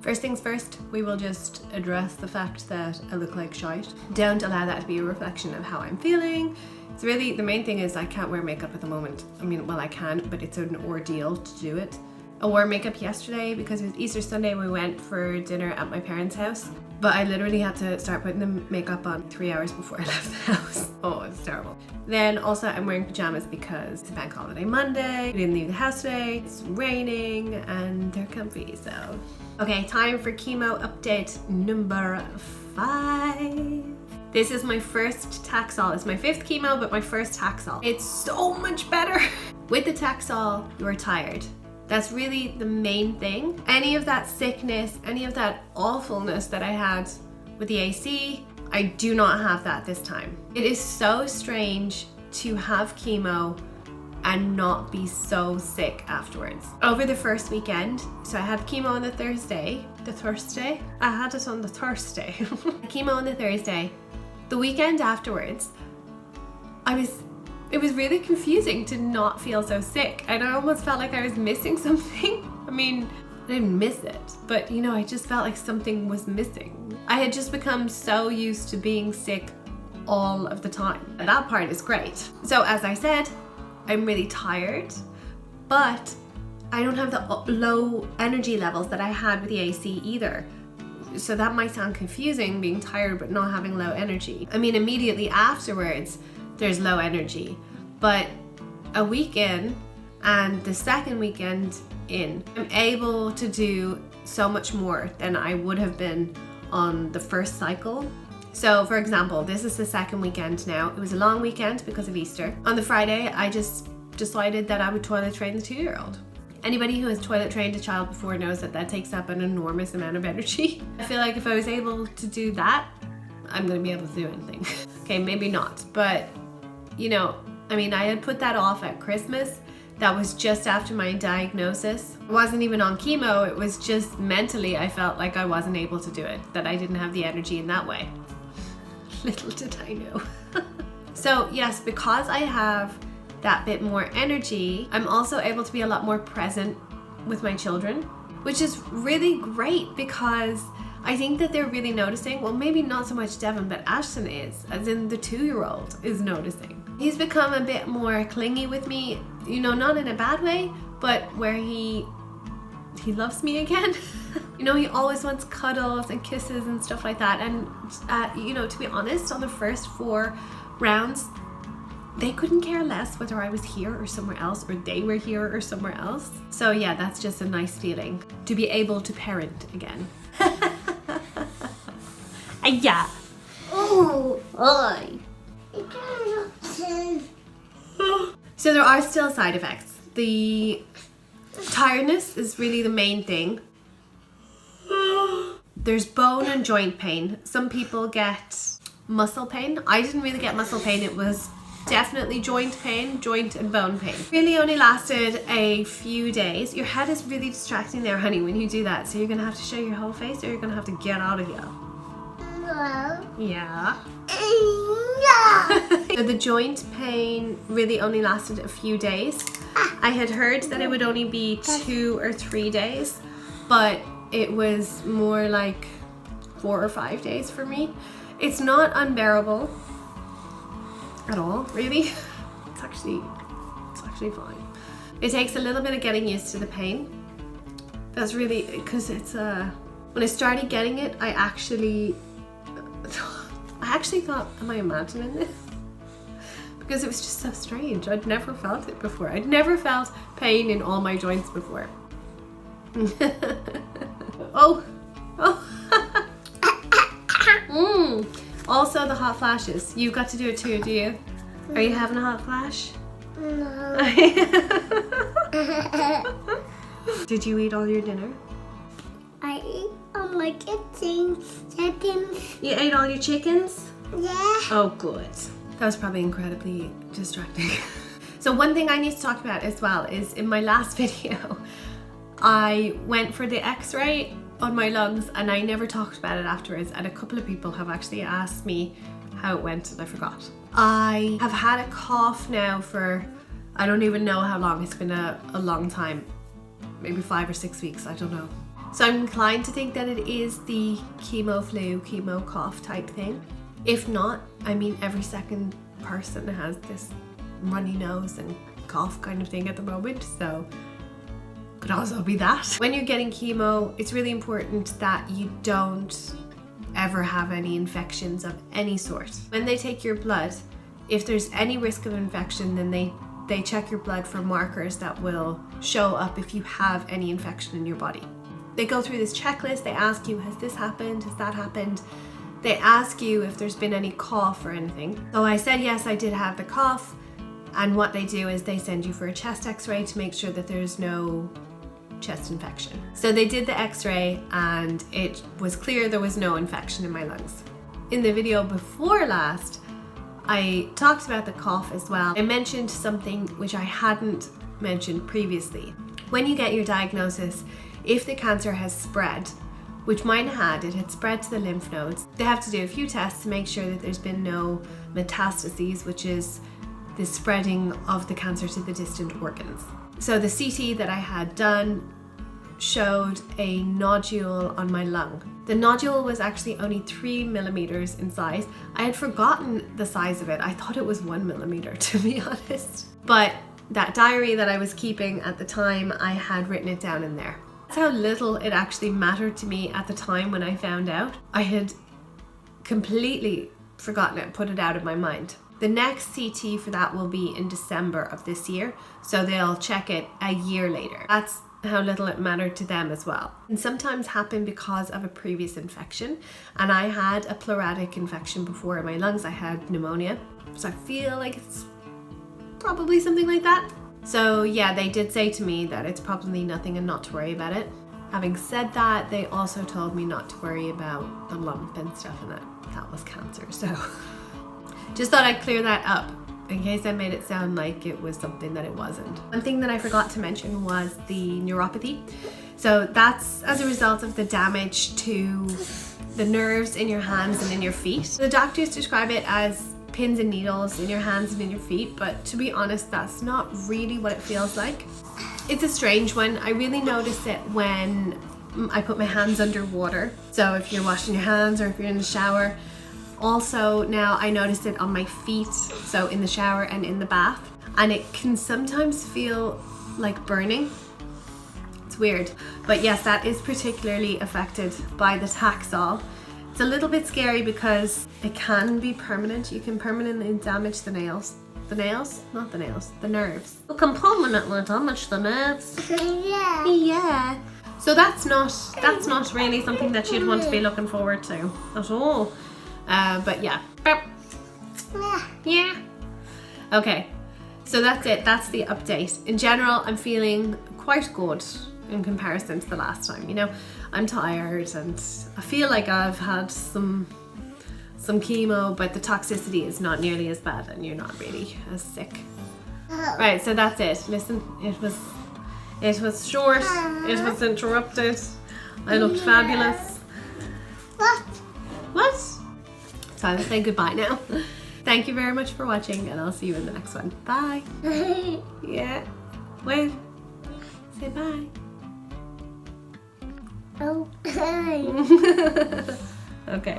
First things first, we will just address the fact that I look like shite. Don't allow that to be a reflection of how I'm feeling. It's really, the main thing is I can't wear makeup at the moment. I mean, well, I can, but it's an ordeal to do it. I wore makeup yesterday because it was Easter Sunday. We went for dinner at my parents' house, but I literally had to start putting the makeup on 3 hours before I left the house. Oh, it's terrible. Then also I'm wearing pajamas because it's a bank holiday Monday. We didn't leave the house today. It's raining and they're comfy, so. Okay, time for chemo update number 5. This is my first Taxol. It's my 5th chemo, but my first Taxol. It's so much better. With the Taxol, you're tired. That's really the main thing. Any of that sickness, any of that awfulness that I had with the AC, I do not have that this time. It is so strange to have chemo and not be so sick afterwards. Over the first weekend, so I had chemo on the Thursday. I had it on the Thursday. Chemo on the Thursday. The weekend afterwards, it was really confusing to not feel so sick, and I almost felt like I was missing something. I mean, I didn't miss it, but you know, I just felt like something was missing. I had just become so used to being sick all of the time. And that part is great. So as I said, I'm really tired, but I don't have the low energy levels that I had with the AC either. So that might sound confusing, being tired but not having low energy. I mean, immediately afterwards, there's low energy, but a week in and the second weekend in, I'm able to do so much more than I would have been on the first cycle. So for example, this is the second weekend now. It was a long weekend because of Easter. On the Friday, I just decided that I would toilet train the 2-year-old. Anybody who has toilet trained a child before knows that that takes up an enormous amount of energy. I feel like if I was able to do that, I'm gonna be able to do anything. Okay, maybe not, but you know, I mean, I had put that off at Christmas. That was just after my diagnosis. I wasn't even on chemo, it was just mentally I felt like I wasn't able to do it, that I didn't have the energy in that way. Little did I know. So yes, because I have that bit more energy, I'm also able to be a lot more present with my children, which is really great because I think that they're really noticing. Well, maybe not so much Devon, but Ashton is, as in the 2-year-old is noticing. He's become a bit more clingy with me, you know, not in a bad way, but where he loves me again. You know, he always wants cuddles and kisses and stuff like that. And, you know, to be honest, on the first 4 rounds, they couldn't care less whether I was here or somewhere else, or they were here or somewhere else. So yeah, that's just a nice feeling to be able to parent again. Yeah. Oh, boy. So there are still side effects. The tiredness is really the main thing. There's bone and joint pain. Some people get muscle pain. I didn't really get muscle pain. It was definitely joint pain, joint and bone pain. Really only lasted a few days. Your head is really distracting there, honey, when you do that. So you're gonna have to show your whole face, or you're gonna have to get out of here. No. Yeah. No. So the joint pain really only lasted a few days. I had heard that it would only be 2 or 3 days, but it was more like 4 or 5 days for me. It's not unbearable at all, really. It's actually fine. It takes a little bit of getting used to the pain. That's really, because it's when I started getting it, I actually thought, am I imagining this? Because it was just so strange. I'd never felt it before. I'd never felt pain in all my joints before. Oh. Also the hot flashes. You've got to do it too, do you? Are you having a hot flash? No. Did you eat all your dinner? I ate all my chickens. You ate all your chickens? Yeah. Oh, good. That was probably incredibly distracting. So one thing I need to talk about as well is in my last video, I went for the x-ray on my lungs and I never talked about it afterwards, and a couple of people have actually asked me how it went and I forgot. I have had a cough now for, I don't even know how long. It's been a long time, maybe 5 or 6 weeks, I don't know. So I'm inclined to think that it is the chemo flu, chemo cough type thing. If not, I mean, every second person has this runny nose and cough kind of thing at the moment, so could also be that. When you're getting chemo, it's really important that you don't ever have any infections of any sort. When they take your blood, if there's any risk of infection, then they check your blood for markers that will show up if you have any infection in your body. They go through this checklist, they ask you, has this happened, has that happened? They ask you if there's been any cough or anything. So I said yes, I did have the cough, and what they do is they send you for a chest x-ray to make sure that there's no chest infection. So they did the x-ray and it was clear there was no infection in my lungs. In the video before last, I talked about the cough as well. I mentioned something which I hadn't mentioned previously. When you get your diagnosis, if the cancer has spread, which mine had, it had spread to the lymph nodes, they have to do a few tests to make sure that there's been no metastases, which is the spreading of the cancer to the distant organs. So the CT that I had done showed a nodule on my lung. The nodule was actually only 3 millimeters in size. I had forgotten the size of it. I thought it was 1 millimeter, to be honest. But that diary that I was keeping at the time, I had written it down in there. That's how little it actually mattered to me at the time when I found out. I had completely forgotten it, put it out of my mind. The next CT for that will be in December of this year, so they'll check it a year later. That's how little it mattered to them as well. And sometimes happen because of a previous infection, and I had a pleuritic infection before in my lungs. I had pneumonia, so I feel like it's probably something like that. So yeah, they did say to me that it's probably nothing and not to worry about it. Having said that, they also told me not to worry about the lump and stuff, and that was cancer. So just thought I'd clear that up in case I made it sound like it was something that it wasn't. One thing that I forgot to mention was the neuropathy. So that's as a result of the damage to the nerves in your hands and in your feet. The doctors describe it as pins and needles in your hands and in your feet, but to be honest, that's not really what it feels like. It's a strange one. I really notice it when I put my hands under water. So if you're washing your hands or if you're in the shower. Also now I notice it on my feet, so in the shower and in the bath, and it can sometimes feel like burning. It's weird, but yes, that is particularly affected by the Taxol. It's a little bit scary because it can be permanent. You can permanently damage the nails. The nails? Not the nails, the nerves. You can permanently damage the nerves. Yeah. Yeah. So that's not really something that you'd want to be looking forward to at all. But yeah. Yeah. Okay, so that's it. That's the update. In general, I'm feeling quite good in comparison to the last time. You know, I'm tired and I feel like I've had some chemo, but the toxicity is not nearly as bad and you're not really as sick. Right, so that's it. Listen, it was short, it was interrupted. I looked fabulous. What? So I'll say goodbye now. Thank you very much for watching, and I'll see you in the next one. Bye. Yeah. Wait. Say bye. Okay. Okay.